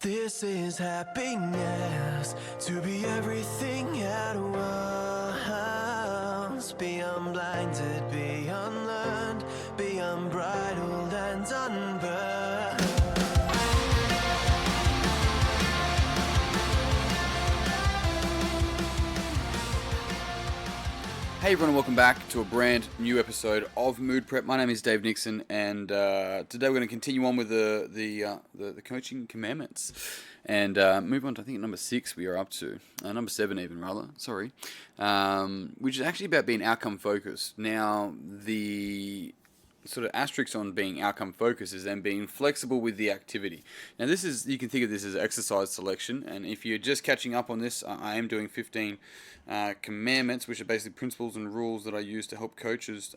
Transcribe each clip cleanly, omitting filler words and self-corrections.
This is happiness, to be everything at once. Be unblinded, be unlearned, be unbridled and unburned. Hey everyone, and welcome back to a brand new episode of Mood Prep. My name is Dave Nixon, and today we're going to continue on with the coaching commandments, and move on to, I think, number 6 we are up to, number 7 even, rather, sorry, which is actually about being outcome focused. Now, the sort of asterisk on being outcome focused is then being flexible with the activity. Now this is, you can think of this as exercise selection, and if you're just catching up on this, I am doing 15 commandments, which are basically principles and rules that I use to help coaches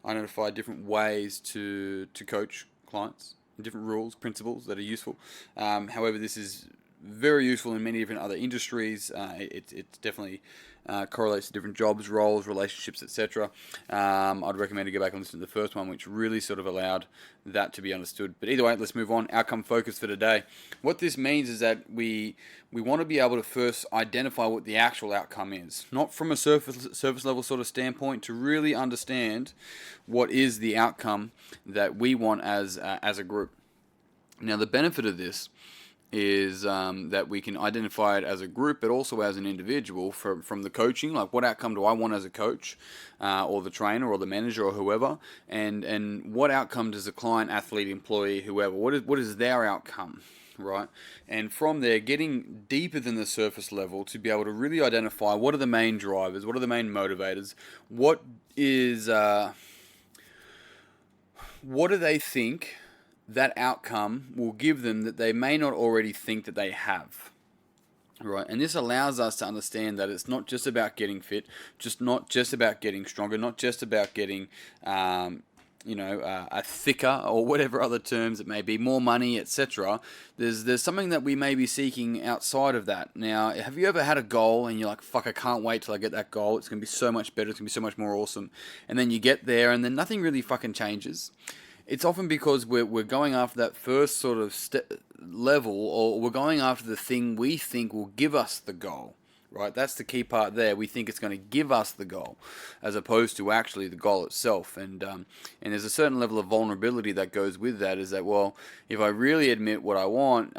identify different ways to coach clients, different rules, principles that are useful. However, this is very useful in many different other industries. It's definitely correlates to different jobs, roles, relationships, etc. I'd recommend to go back and listen to the first one, which really sort of allowed that to be understood. But either way, let's move on. Outcome focus for today. What this means is that we want to be able to first identify what the actual outcome is, not from a surface level sort of standpoint, to really understand what is the outcome that we want as a group. Now, the benefit of this is that we can identify it as a group, but also as an individual from the coaching. Like, what outcome do I want as a coach, or the trainer, or the manager, or whoever, and what outcome does the client, athlete, employee, whoever, what is their outcome, right? And from there, getting deeper than the surface level to be able to really identify what are the main drivers, what are the main motivators, what do they think that outcome will give them that they may not already think that they have, right? And this allows us to understand that it's not just about getting fit, not just about getting stronger, not just about getting, a thicker, or whatever other terms it may be, more money, etc. There's something that we may be seeking outside of that. Now, have you ever had a goal and you're like, fuck, I can't wait till I get that goal. It's going to be so much better. It's going to be so much more awesome. And then you get there and then nothing really fucking changes. It's often because we're going after that first sort of level, or we're going after the thing we think will give us the goal, right? That's the key part there. We think it's going to give us the goal, as opposed to actually the goal itself. And there's a certain level of vulnerability that goes with that. Is that, well, if I really admit what I want,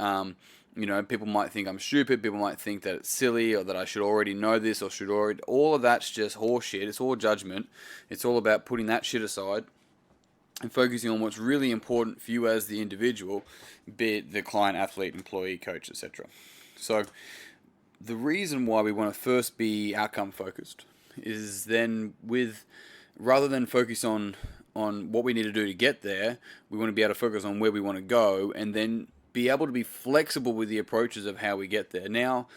people might think I'm stupid. People might think that it's silly, or that I should already know this, or should already. All of that's just horseshit. It's all judgment. It's all about putting that shit aside and focusing on what's really important for you as the individual, be it the client, athlete, employee, coach, etc. So the reason why we want to first be outcome focused is then, rather than focus on what we need to do to get there, we want to be able to focus on where we want to go, and then be able to be flexible with the approaches of how we get there. Now,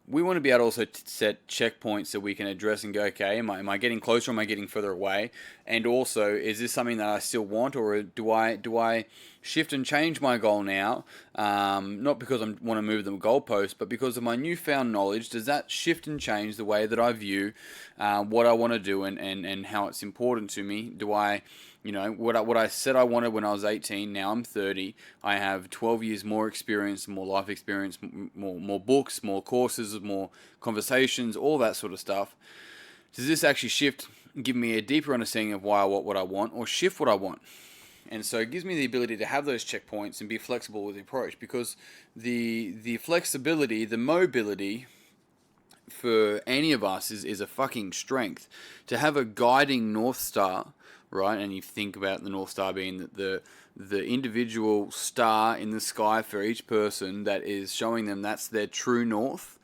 we want to be able to also set checkpoints that we can address and go, okay, am I getting closer, or am I getting further away? And also, is this something that I still want, or do I shift and change my goal now? Not because I want to move the goalpost, but because of my newfound knowledge. Does that shift and change the way that I view what I want to do and how it's important to me? Do I... what I said I wanted when I was 18, now I'm 30. I have 12 years more experience, more life experience, more books, more courses, more conversations, all that sort of stuff. Does this actually shift, give me a deeper understanding of why I want what I want, or shift what I want? And so it gives me the ability to have those checkpoints and be flexible with the approach, because the flexibility, the mobility for any of us is a fucking strength. To have a guiding North Star, right? And you think about the North Star being the individual star in the sky for each person that is showing them that's their true north.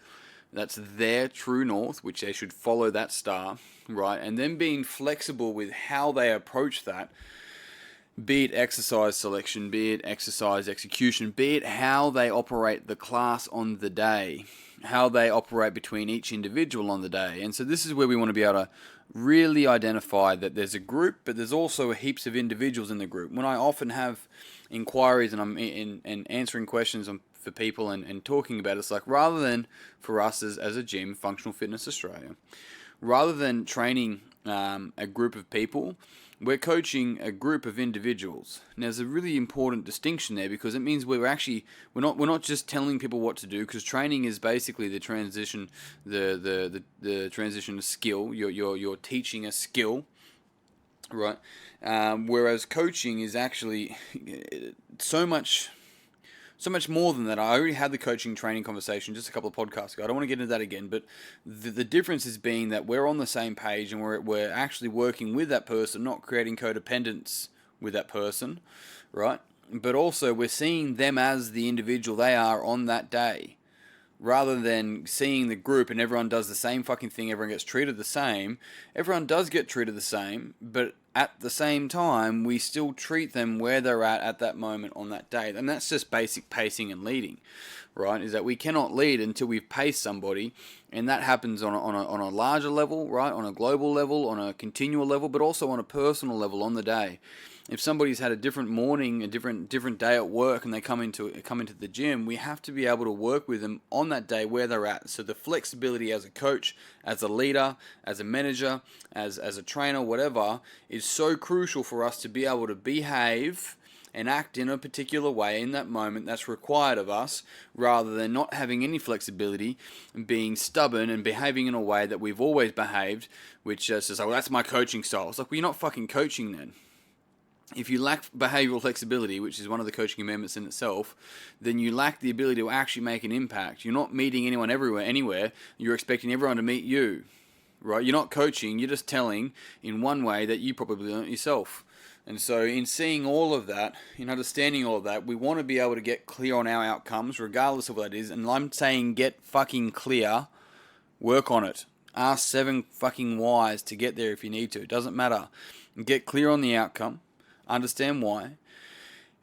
That's their true north, which they should follow that star, right? And then being flexible with how they approach that, be it exercise selection, be it exercise execution, be it how they operate the class on the day, how they operate between each individual on the day. And so this is where we want to be able to really identify that there's a group, but there's also heaps of individuals in the group. When I often have inquiries and I'm in answering questions for people and talking about it, it's like, rather than for us as a gym, Functional Fitness Australia, rather than training a group of people, We're coaching a group of individuals. Now, there's a really important distinction there, because it means we're not just telling people what to do, because training is basically the transition, the transition to skill. You're teaching a skill, right? Whereas coaching is actually so much more than that. I already had the coaching training conversation just a couple of podcasts ago. I don't want to get into that again, but the difference is being that we're on the same page, and we're actually working with that person, not creating codependence with that person, right? But also we're seeing them as the individual they are on that day, rather than seeing the group and everyone does the same fucking thing, everyone gets treated the same. Everyone does get treated the same, but at the same time, we still treat them where they're at that moment on that day. And that's just basic pacing and leading, right? Is that we cannot lead until we've paced somebody, and that happens on a larger level, right? On a global level, on a continual level, but also on a personal level on the day. If somebody's had a different morning, a different day at work, and they come into the gym, we have to be able to work with them on that day where they're at. So the flexibility as a coach, as a leader, as a manager, as a trainer, whatever, is so crucial for us to be able to behave and act in a particular way in that moment that's required of us, rather than not having any flexibility and being stubborn and behaving in a way that we've always behaved, which says, oh, that's my coaching style. It's like, well, you're not fucking coaching then. If you lack behavioral flexibility, which is one of the coaching amendments in itself, then you lack the ability to actually make an impact. You're not meeting anyone anywhere. You're expecting everyone to meet you, right? You're not coaching. You're just telling in one way that you probably learned yourself. And so in seeing all of that, in understanding all of that, we want to be able to get clear on our outcomes, regardless of what that is. And I'm saying get fucking clear. Work on it. Ask 7 fucking whys to get there if you need to. It doesn't matter. Get clear on the outcome. Understand why,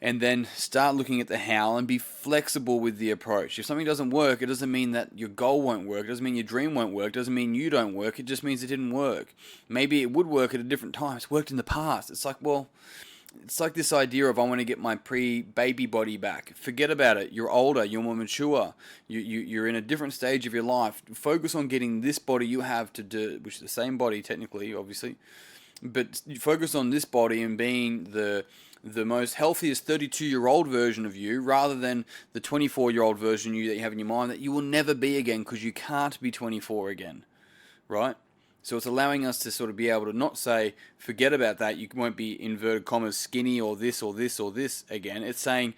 and then start looking at the how and be flexible with the approach. If something doesn't work, it doesn't mean that your goal won't work. It doesn't mean your dream won't work. It doesn't mean you don't work. It just means it didn't work. Maybe it would work at a different time. It's worked in the past. It's like, well, it's like this idea of I want to get my pre-baby body back. Forget about it. You're older. You're more mature. You're in a different stage of your life. Focus on getting this body you have to do, which is the same body technically, obviously. But you focus on this body and being the most healthiest 32-year-old version of you, rather than the 24-year-old version of you that you have in your mind that you will never be again, because you can't be 24 again, right? So it's allowing us to sort of be able to not say, forget about that, you won't be, inverted commas, skinny or this or this or this again. It's saying,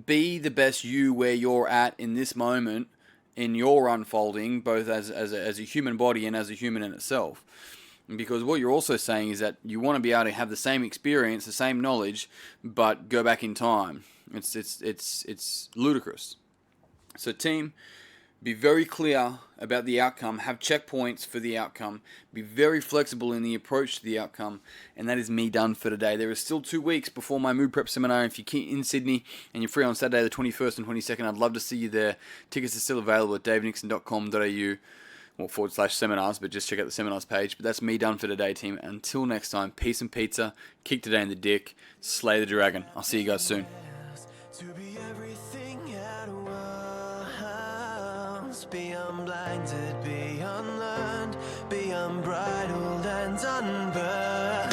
be the best you where you're at in this moment, in your unfolding, both as a human body and as a human in itself. Because what you're also saying is that you want to be able to have the same experience, the same knowledge, but go back in time. It's ludicrous. So team, be very clear about the outcome. Have checkpoints for the outcome. Be very flexible in the approach to the outcome. And that is me done for today. There is still 2 weeks before my Mood Prep seminar. If you're in Sydney and you're free on Saturday the 21st and 22nd, I'd love to see you there. Tickets are still available at davidnixon.com.au. /seminars, but just check out the seminars page. But that's me done for today, team. Until next time, peace and pizza, kick today in the dick, slay the dragon. I'll see you guys soon. To be everything at once, be unblinded, be unlearned, be unbridled and unburned.